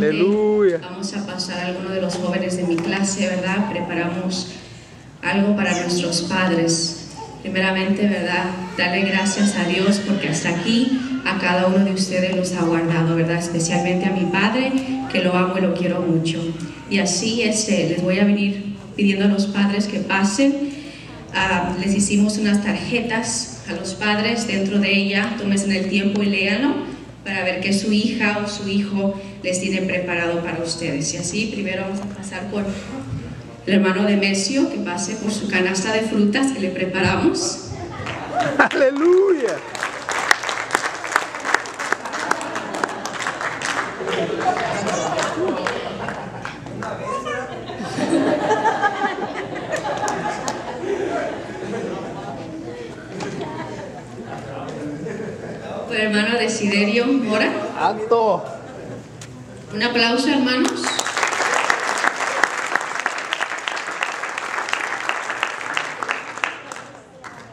Aleluya. Vamos a pasar a algunos de los jóvenes de mi clase, ¿verdad? Preparamos algo para nuestros padres. Primeramente, ¿verdad? Darle gracias a Dios porque hasta aquí a cada uno de ustedes los ha guardado, ¿verdad? Especialmente a mi padre, que lo amo y lo quiero mucho. Y así les voy a venir pidiendo a los padres que pasen. Les hicimos unas tarjetas a los padres, dentro de ella tómense el tiempo y léanlo para ver qué su hija o su hijo les tiene preparado para ustedes. Y así primero vamos a pasar por el hermano Demetrio, que pase por su canasta de frutas que le preparamos. Aleluya. Por el hermano Desiderio Mora. Alto. Un aplauso, hermanos.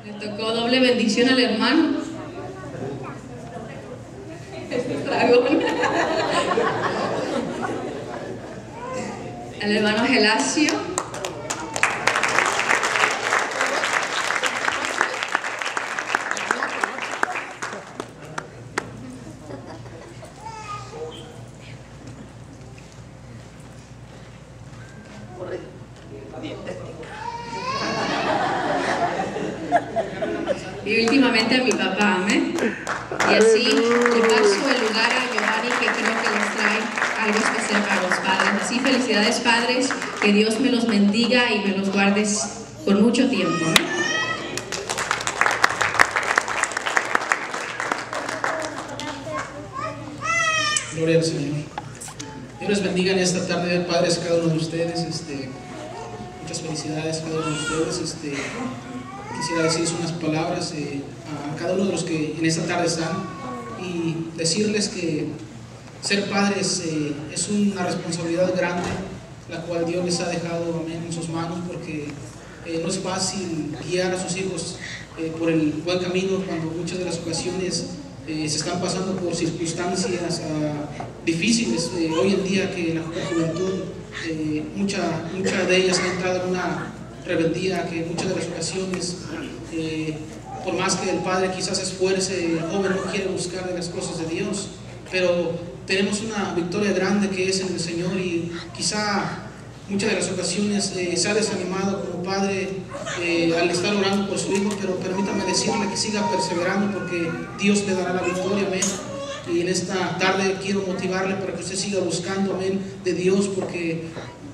Le tocó doble bendición al hermano. Dragón. Al hermano Gelasio. Y últimamente a mi papá, amén. Y así le paso el lugar a Giovanni, que creo que les trae algo especial para los padres. Así, felicidades padres, que Dios me los bendiga y me los guardes por mucho tiempo, ¿no? Gloria al Señor. Dios les bendiga en esta tarde, padres, cada uno de ustedes. Muchas felicidades a cada uno de ustedes. Quisiera decirles unas palabras a cada uno de los que en esta tarde están y decirles que ser padres es una responsabilidad grande, la cual Dios les ha dejado, amén, en sus manos, porque no es fácil guiar a sus hijos por el buen camino cuando muchas de las ocasiones se están pasando por circunstancias difíciles. Hoy en día que la juventud, mucha de ellas ha entrado en una rebeldía, que en muchas de las ocasiones, por más que el padre quizás se esfuerce, el joven no quiere buscar de las cosas de Dios, pero tenemos una victoria grande que es en el Señor, y quizá muchas de las ocasiones se ha desanimado como padre al estar orando por su hijo, pero permítame decirle que siga perseverando, porque Dios le dará la victoria, amén. Y en esta tarde quiero motivarle para que usted siga buscando, amén, de Dios, porque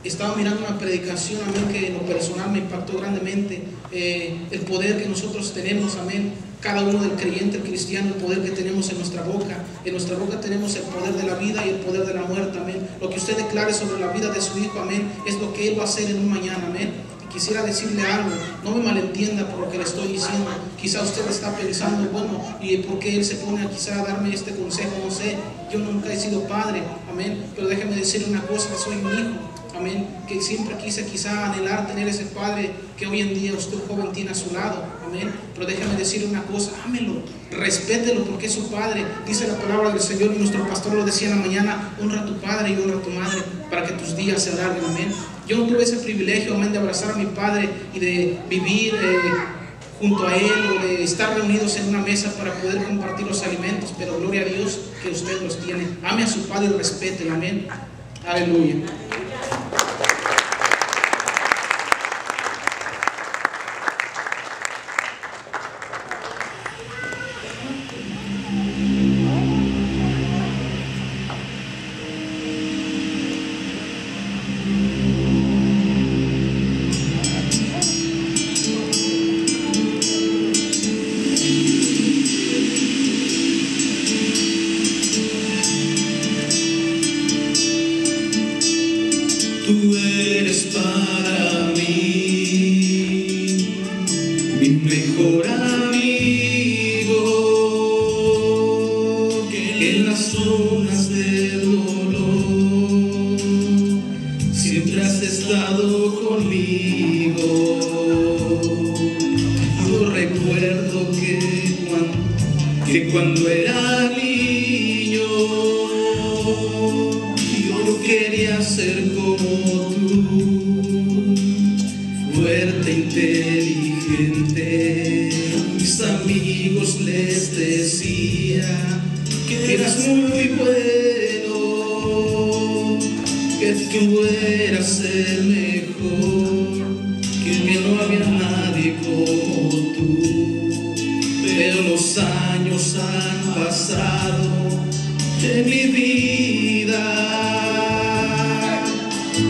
estaba mirando una predicación, amén, que en lo personal me impactó grandemente. El poder que nosotros tenemos, amén, cada uno del creyente, el cristiano, el poder que tenemos en nuestra boca. En nuestra boca tenemos el poder de la vida y el poder de la muerte, amén. Lo que usted declare sobre la vida de su hijo, amén, es lo que él va a hacer en un mañana, amén. Y quisiera decirle algo, no me malentienda por lo que le estoy diciendo. Quizá usted está pensando, bueno, ¿y por qué él se pone a quizá darme este consejo? No sé, yo nunca he sido padre, amén, pero déjeme decirle una cosa, que soy un hijo, amén, que siempre quise quizá anhelar tener ese padre que hoy en día usted joven tiene a su lado, amén, pero déjame decirle una cosa, ámelo, respételo, porque es su padre. Dice la palabra del Señor, y nuestro pastor lo decía en la mañana: honra a tu padre y honra a tu madre para que tus días se alarguen, amén. Yo no tuve ese privilegio, amén, de abrazar a mi padre y de vivir junto a él, o de estar reunidos en una mesa para poder compartir los alimentos, pero gloria a Dios que usted los tiene. Ame a su padre y respételo, amén. Aleluya. Tú eres para mí mi mejor amigo, que en las zonas de dolor siempre has estado conmigo. Yo recuerdo que cuando era niño yo Yo quería ser como tú, fuerte, inteligente. Mis amigos les decía que eras muy bueno, que tú eras el mejor, que no había nadie como tú. Pero los años han pasado de mi vida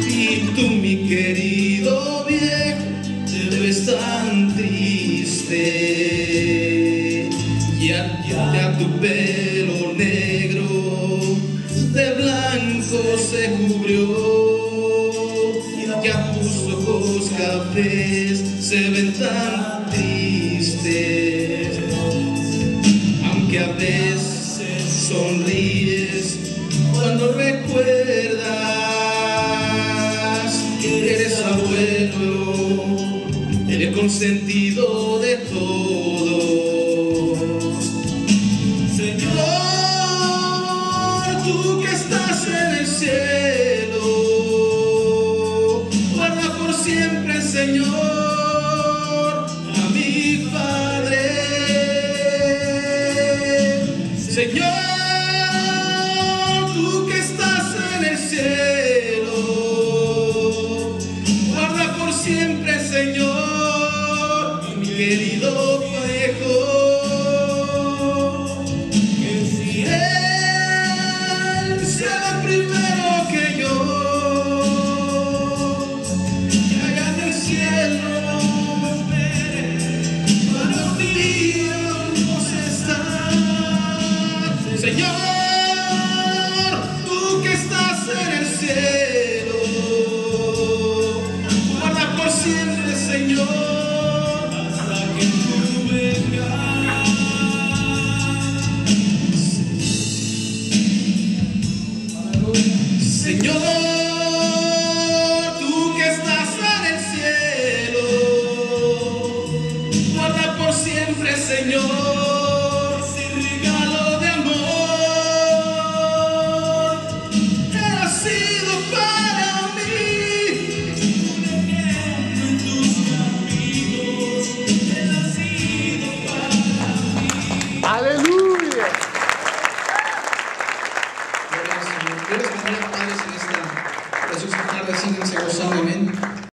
y tú, mi querido viejo, te ves tan triste. Ya tu pelo negro de blanco se cubrió, ya tus ojos cafés se ven tan tristes. Aunque a veces sonríes cuando recuerdas que eres abuelo, el consentido de todos. Señor, tú que estás en el cielo, guarda por siempre, Señor, a mi Padre. Señor, tú que estás en el cielo, guarda por siempre, Señor, mi querido viejo. Que si Él sea primero que yo, que allá en el cielo me espere para un día vamos a estar. Señor, tú que estás en el cielo, guarda por siempre, Señor, hasta que tú vengas. Señor, tú que estás en el cielo, guarda por siempre, Señor.